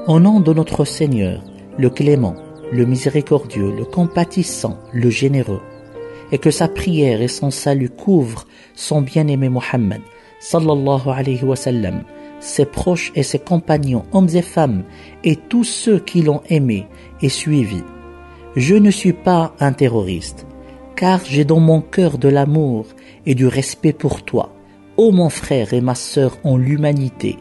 Au nom de notre Seigneur, le clément, le miséricordieux, le compatissant, le généreux, et que sa prière et son salut couvrent son bien-aimé Mohammed, sallallahu alayhi wa sallam, ses proches et ses compagnons, hommes et femmes, et tous ceux qui l'ont aimé et suivi. Je ne suis pas un terroriste, car j'ai dans mon cœur de l'amour et du respect pour toi, ô mon frère et ma sœur en l'humanité,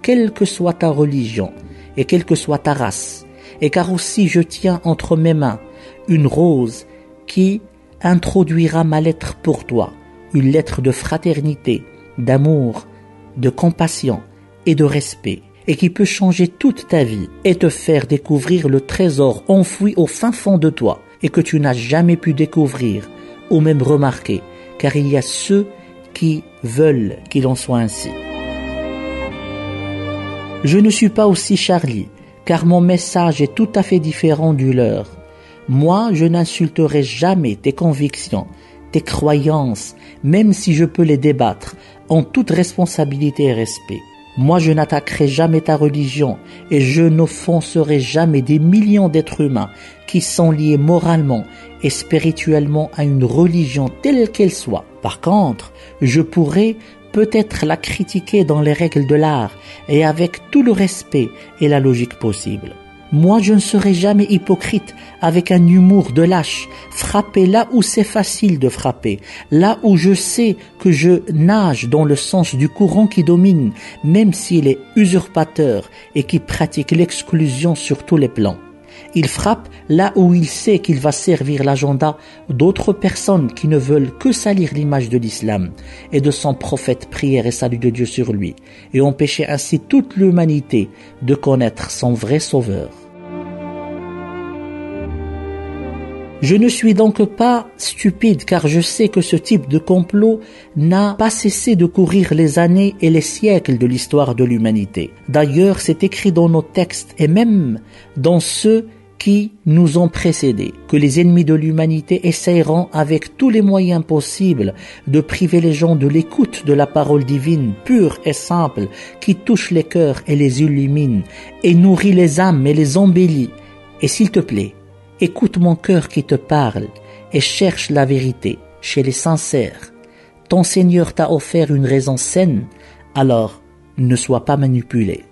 quelle que soit ta religion et quelle que soit ta race, et car aussi je tiens entre mes mains une rose qui introduira ma lettre pour toi, une lettre de fraternité, d'amour, de compassion et de respect, et qui peut changer toute ta vie et te faire découvrir le trésor enfoui au fin fond de toi et que tu n'as jamais pu découvrir ou même remarquer, car il y a ceux qui veulent qu'il en soit ainsi. Je ne suis pas aussi Charlie, car mon message est tout à fait différent du leur. Moi, je n'insulterai jamais tes convictions, tes croyances, même si je peux les débattre, en toute responsabilité et respect. Moi, je n'attaquerai jamais ta religion et je n'offenserai jamais des millions d'êtres humains qui sont liés moralement et spirituellement à une religion telle qu'elle soit. Par contre, je pourrais peut-être la critiquer dans les règles de l'art et avec tout le respect et la logique possible. Moi, je ne serai jamais hypocrite avec un humour de lâche, frapper là où c'est facile de frapper, là où je sais que je nage dans le sens du courant qui domine, même s'il est usurpateur et qui pratique l'exclusion sur tous les plans. Il frappe là où il sait qu'il va servir l'agenda d'autres personnes qui ne veulent que salir l'image de l'islam et de son prophète, prière et salut de Dieu sur lui, et empêcher ainsi toute l'humanité de connaître son vrai sauveur. Je ne suis donc pas stupide car je sais que ce type de complot n'a pas cessé de courir les années et les siècles de l'histoire de l'humanité. D'ailleurs, c'est écrit dans nos textes et même dans ceux qui nous ont précédés, que les ennemis de l'humanité essayeront avec tous les moyens possibles de priver les gens de l'écoute de la parole divine, pure et simple, qui touche les cœurs et les illumine, et nourrit les âmes et les embellit. Et s'il te plaît, écoute mon cœur qui te parle et cherche la vérité chez les sincères. Ton Seigneur t'a offert une raison saine, alors ne sois pas manipulé.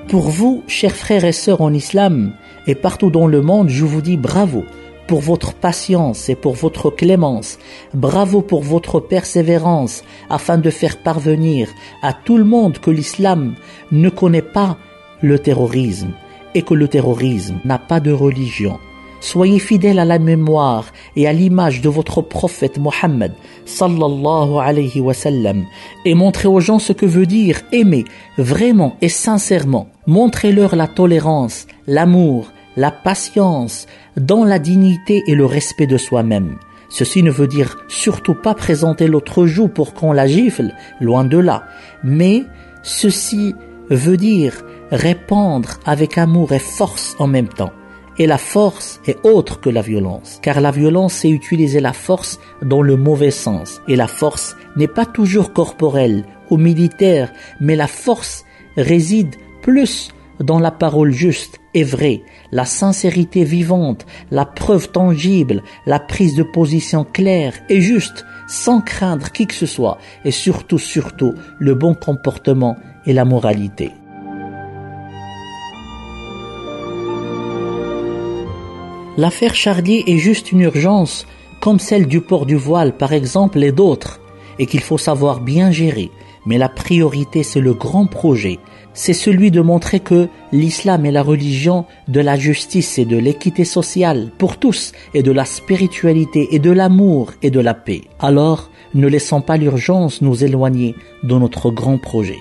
Pour vous, chers frères et sœurs en islam, et partout dans le monde, je vous dis bravo pour votre patience et pour votre clémence, bravo pour votre persévérance, afin de faire parvenir à tout le monde que l'islam ne connaît pas le terrorisme, et que le terrorisme n'a pas de religion. Soyez fidèles à la mémoire et à l'image de votre prophète Mohammed sallallahu alayhi wa sallam et montrez aux gens ce que veut dire aimer vraiment et sincèrement. Montrez-leur la tolérance, l'amour, la patience, dans la dignité et le respect de soi-même. Ceci ne veut dire surtout pas présenter l'autre joue pour qu'on la gifle, loin de là, mais ceci veut dire répondre avec amour et force en même temps. Et la force est autre que la violence, car la violence c'est utiliser la force dans le mauvais sens. Et la force n'est pas toujours corporelle ou militaire, mais la force réside plus dans la parole juste et vraie, la sincérité vivante, la preuve tangible, la prise de position claire et juste, sans craindre qui que ce soit, et surtout, le bon comportement et la moralité. L'affaire Charlie est juste une urgence, comme celle du port du voile par exemple et d'autres, et qu'il faut savoir bien gérer. Mais la priorité c'est le grand projet, c'est celui de montrer que l'islam est la religion de la justice et de l'équité sociale pour tous, et de la spiritualité et de l'amour et de la paix. Alors, ne laissons pas l'urgence nous éloigner de notre grand projet.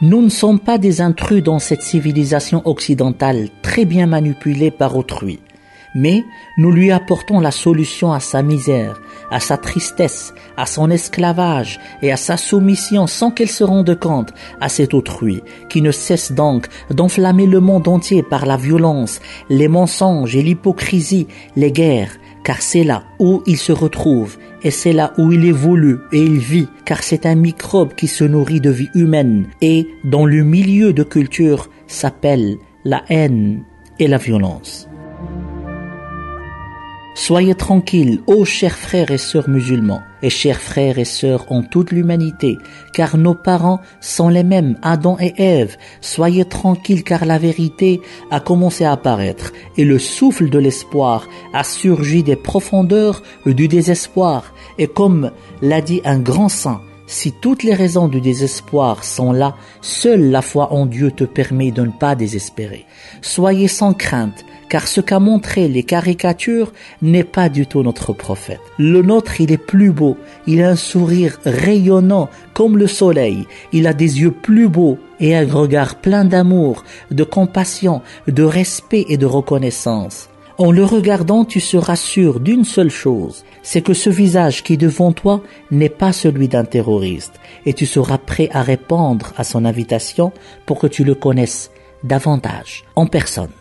Nous ne sommes pas des intrus dans cette civilisation occidentale très bien manipulée par autrui, mais nous lui apportons la solution à sa misère, à sa tristesse, à son esclavage et à sa soumission sans qu'elle se rende compte à cet autrui qui ne cesse donc d'enflammer le monde entier par la violence, les mensonges et l'hypocrisie, les guerres, car c'est là où il se retrouve, et c'est là où il évolue et il vit, car c'est un microbe qui se nourrit de vie humaine, et dans le milieu de culture s'appelle la haine et la violence. Soyez tranquilles, ô chers frères et sœurs musulmans, et chers frères et sœurs en toute l'humanité, car nos parents sont les mêmes, Adam et Ève. Soyez tranquilles, car la vérité a commencé à apparaître, et le souffle de l'espoir a surgi des profondeurs du désespoir. Et comme l'a dit un grand saint, si toutes les raisons du désespoir sont là, seule la foi en Dieu te permet de ne pas désespérer. Soyez sans crainte, car ce qu'a montré les caricatures n'est pas du tout notre prophète. Le nôtre, il est plus beau, il a un sourire rayonnant comme le soleil, il a des yeux plus beaux et un regard plein d'amour, de compassion, de respect et de reconnaissance. En le regardant, tu seras sûr d'une seule chose, c'est que ce visage qui est devant toi n'est pas celui d'un terroriste, et tu seras prêt à répondre à son invitation pour que tu le connaisses davantage en personne.